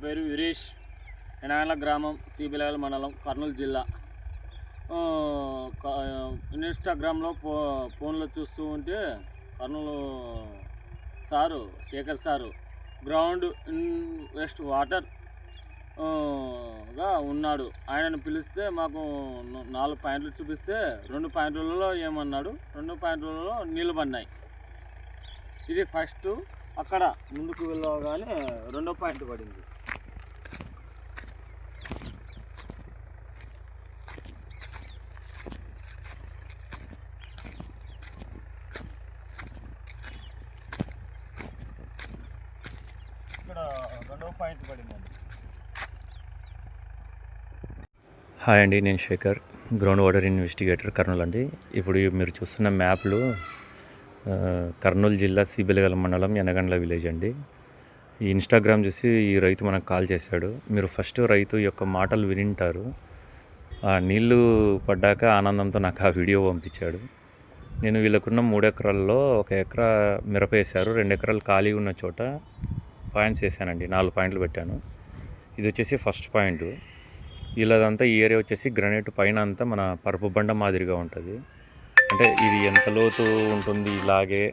పేరు వీరేష్. ఎనాగల గ్రామం, సిబిలగల మండలం, కర్నూలు జిల్లా. ఇన్స్టాగ్రామ్లో ఫోన్లో చూస్తూ ఉంటే Kurnool sir Shekhar sir ground invest water గా ఉన్నాడు. ఆయనను పిలిస్తే మాకు 4 పాయింట్లు చూపిస్తే 2 పాయింట్లలో ఏమన్నాడు, 2 పాయింట్లలో నీళ్ళు పడినాయి. ఇది ఫస్ట్. అక్కడ ముందుకు వెళ్ళగానే 2వ పాయింట్ పడింది. ఇక్కడ 2వ పాయింట్ పడిందండి. హాయ్ అండి, నేను Shekhar, ground water investigator, Kurnool అండి. ఇప్పుడు మీరు చూస్తున్న మ్యాప్లు కర్నూలు జిల్లా సిబిలగల మండలం యనగండ్ల విలేజ్ అండి. ఈ ఇన్స్టాగ్రామ్ చూసి ఈ రైతు మనకు కాల్ చేశాడు. మీరు ఫస్ట్ రైతు యొక్క మాటలు వినింటారు. ఆ నీళ్లు పడ్డాక ఆనందంతో నాకు ఆ వీడియో పంపించాడు. నేను వీళ్ళకున్న 3 ఎకరాల్లో 1 ఎకరా మిరప వేశారు, 2 ఎకరాలు ఖాళీ ఉన్న చోట పాయింట్స్ వేసానండి. 4 పాయింట్లు పెట్టాను. ఇది వచ్చేసి ఫస్ట్ పాయింట్. వీళ్ళదంతా ఈ ఏరియా వచ్చేసి గ్రనైట్ పైన అంతా మన పరుపు బండ మాదిరిగా ఉంటుంది. అంటే ఇది ఎంత లోతు ఉంటుంది ఇలాగే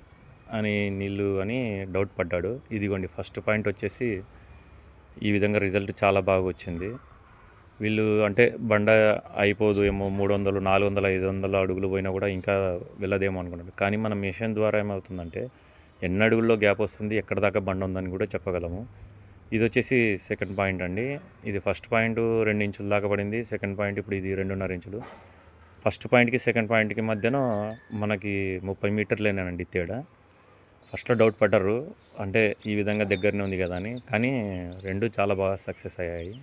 అని నీళ్ళు అని డౌట్ పడ్డాడు. ఇదిగోండి ఫస్ట్ పాయింట్ వచ్చేసి ఈ విధంగా రిజల్ట్ చాలా బాగా వచ్చింది. వీళ్ళు అంటే బండ అయిపోదు ఏమో, 300, 400, 500 అడుగులు పోయినా కూడా ఇంకా వెళ్ళదేమో అనుకున్నాడు. కానీ మన మిషన్ ద్వారా ఏమవుతుందంటే ఎన్ని అడుగుల్లో గ్యాప్ వస్తుంది, ఎక్కడ దాకా బండ ఉందని కూడా చెప్పగలము. ఇది వచ్చేసి సెకండ్ పాయింట్ అండి. ఇది ఫస్ట్ పాయింట్ 2 ఇంచుల దాకా పడింది. సెకండ్ పాయింట్ ఇప్పుడు ఇది 2.5 ఇంచులు. ఫస్ట్ పాయింట్కి సెకండ్ పాయింట్కి మధ్యన మనకి 30 మీటర్లేనండి తేడా. ఫస్ట్లో డౌట్ పడ్డారు, అంటే ఈ విధంగా దగ్గరనే ఉంది కదా అని. కానీ 2 చాలా బాగా సక్సెస్ అయ్యాయి.